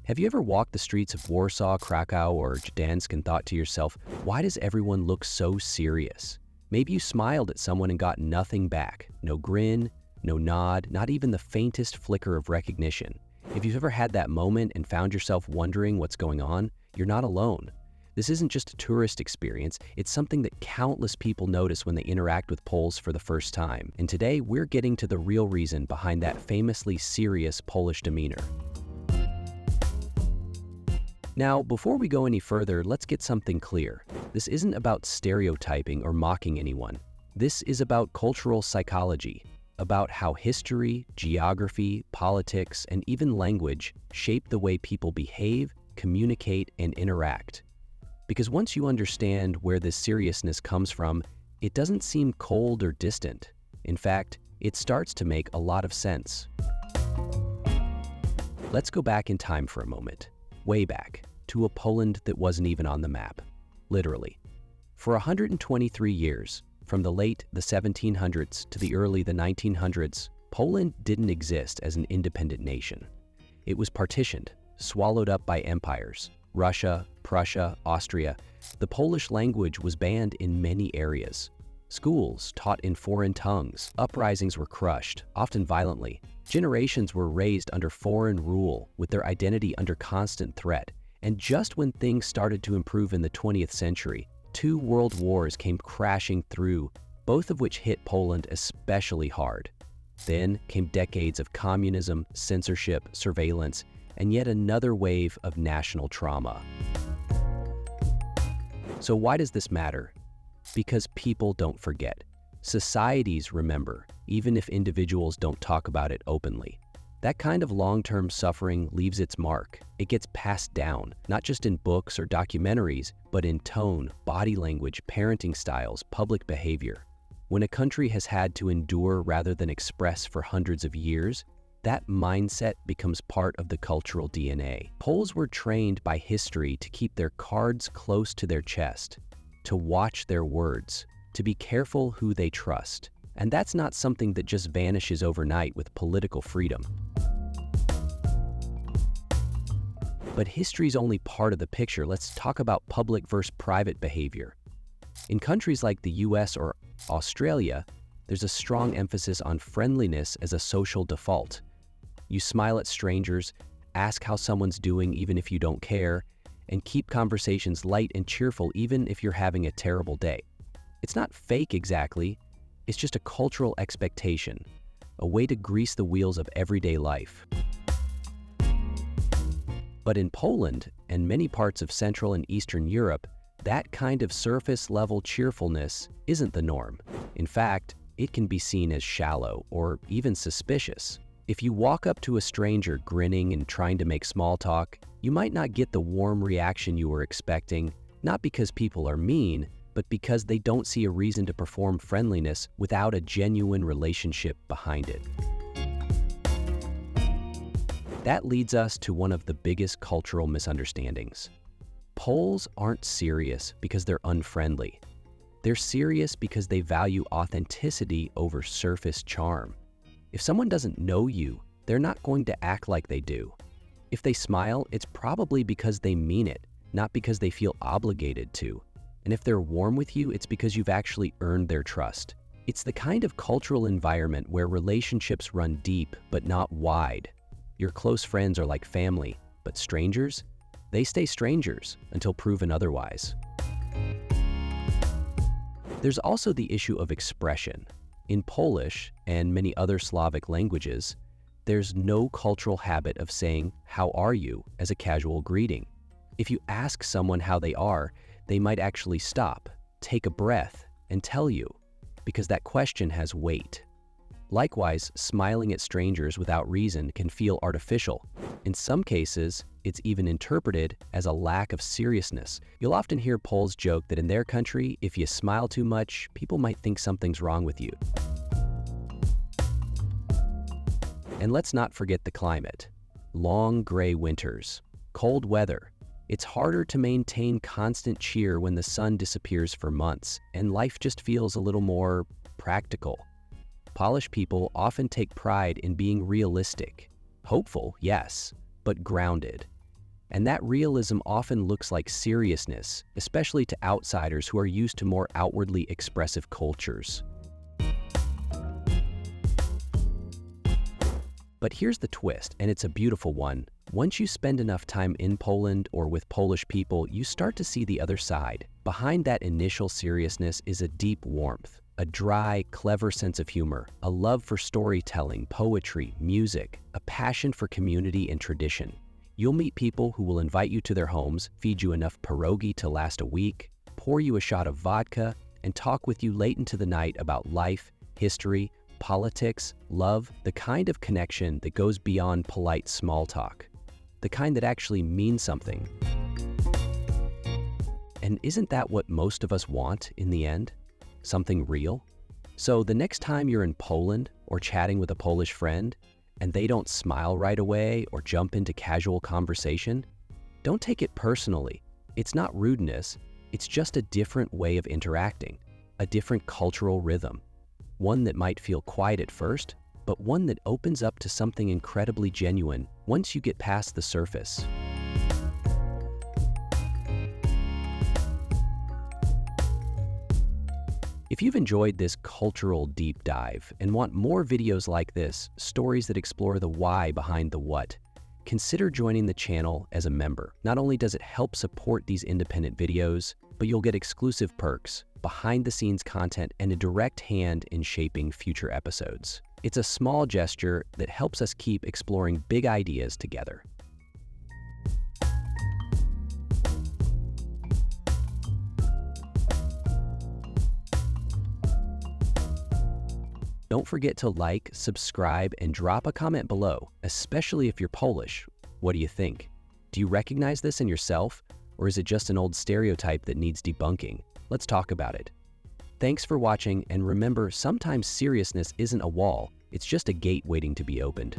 Have you ever walked the streets of Warsaw, Krakow, or Gdansk and thought to yourself, why does everyone look so serious? Maybe you smiled at someone and got nothing back. No grin, no nod, not even the faintest flicker of recognition. If you've ever had that moment and found yourself wondering what's going on, you're not alone. This isn't just a tourist experience, it's something that countless people notice when they interact with Poles for the first time. And today, we're getting to the real reason behind that famously serious Polish demeanor. Now, before we go any further, let's get something clear. This isn't about stereotyping or mocking anyone. This is about cultural psychology, about how history, geography, politics, and even language shape the way people behave, communicate, and interact. Because once you understand where this seriousness comes from, it doesn't seem cold or distant. In fact, it starts to make a lot of sense. Let's go back in time for a moment, way back, to a Poland that wasn't even on the map, literally. For 123 years, from the late the 1700s to the early the 1900s, Poland didn't exist as an independent nation. It was partitioned, swallowed up by empires. Russia, Prussia, Austria. The Polish language was banned in many areas. Schools taught in foreign tongues. Uprisings were crushed, often violently. Generations were raised under foreign rule, with their identity under constant threat. And just when things started to improve in the 20th century, 2 world wars came crashing through, both of which hit Poland especially hard. Then came decades of communism, censorship, surveillance, and yet another wave of national trauma. So why does this matter? Because people don't forget. Societies remember, even if individuals don't talk about it openly. That kind of long-term suffering leaves its mark. It gets passed down, not just in books or documentaries, but in tone, body language, parenting styles, public behavior. When a country has had to endure rather than express for hundreds of years, that mindset becomes part of the cultural DNA. Poles were trained by history to keep their cards close to their chest, to watch their words, to be careful who they trust. And that's not something that just vanishes overnight with political freedom. But history's only part of the picture. Let's talk about public versus private behavior. In countries like the US or Australia, there's a strong emphasis on friendliness as a social default. You smile at strangers, ask how someone's doing even if you don't care, and keep conversations light and cheerful even if you're having a terrible day. It's not fake exactly, it's just a cultural expectation, a way to grease the wheels of everyday life. But in Poland and many parts of Central and Eastern Europe, that kind of surface-level cheerfulness isn't the norm. In fact, it can be seen as shallow or even suspicious. If you walk up to a stranger grinning and trying to make small talk, you might not get the warm reaction you were expecting, not because people are mean, but because they don't see a reason to perform friendliness without a genuine relationship behind it. That leads us to one of the biggest cultural misunderstandings. Poles aren't serious because they're unfriendly. They're serious because they value authenticity over surface charm. If someone doesn't know you, they're not going to act like they do. If they smile, it's probably because they mean it, not because they feel obligated to. And if they're warm with you, it's because you've actually earned their trust. It's the kind of cultural environment where relationships run deep but not wide. Your close friends are like family, but strangers? They stay strangers until proven otherwise. There's also the issue of expression. In Polish and many other Slavic languages, there's no cultural habit of saying, "How are you?" as a casual greeting. If you ask someone how they are, they might actually stop, take a breath, and tell you, because that question has weight. Likewise, smiling at strangers without reason can feel artificial. In some cases, it's even interpreted as a lack of seriousness. You'll often hear Poles joke that in their country, if you smile too much, people might think something's wrong with you. And let's not forget the climate. Long gray winters, cold weather. It's harder to maintain constant cheer when the sun disappears for months, and life just feels a little more practical. Polish people often take pride in being realistic. Hopeful, yes, but grounded. And that realism often looks like seriousness, especially to outsiders who are used to more outwardly expressive cultures. But here's the twist, and it's a beautiful one. Once you spend enough time in Poland or with Polish people, you start to see the other side. Behind that initial seriousness is a deep warmth, a dry, clever sense of humor, a love for storytelling, poetry, music, a passion for community and tradition. You'll meet people who will invite you to their homes, feed you enough pierogi to last a week, pour you a shot of vodka, and talk with you late into the night about life, history, politics, love, the kind of connection that goes beyond polite small talk, the kind that actually means something. And isn't that what most of us want in the end? Something real? So the next time you're in Poland or chatting with a Polish friend, and they don't smile right away or jump into casual conversation, don't take it personally. It's not rudeness, it's just a different way of interacting, a different cultural rhythm. One that might feel quiet at first, but one that opens up to something incredibly genuine once you get past the surface. If you've enjoyed this cultural deep dive and want more videos like this, stories that explore the why behind the what, consider joining the channel as a member. Not only does it help support these independent videos, but you'll get exclusive perks, behind-the-scenes content, and a direct hand in shaping future episodes. It's a small gesture that helps us keep exploring big ideas together. Don't forget to like, subscribe, and drop a comment below, especially if you're Polish. What do you think? Do you recognize this in yourself, or is it just an old stereotype that needs debunking? Let's talk about it. Thanks for watching, and remember, sometimes seriousness isn't a wall, it's just a gate waiting to be opened.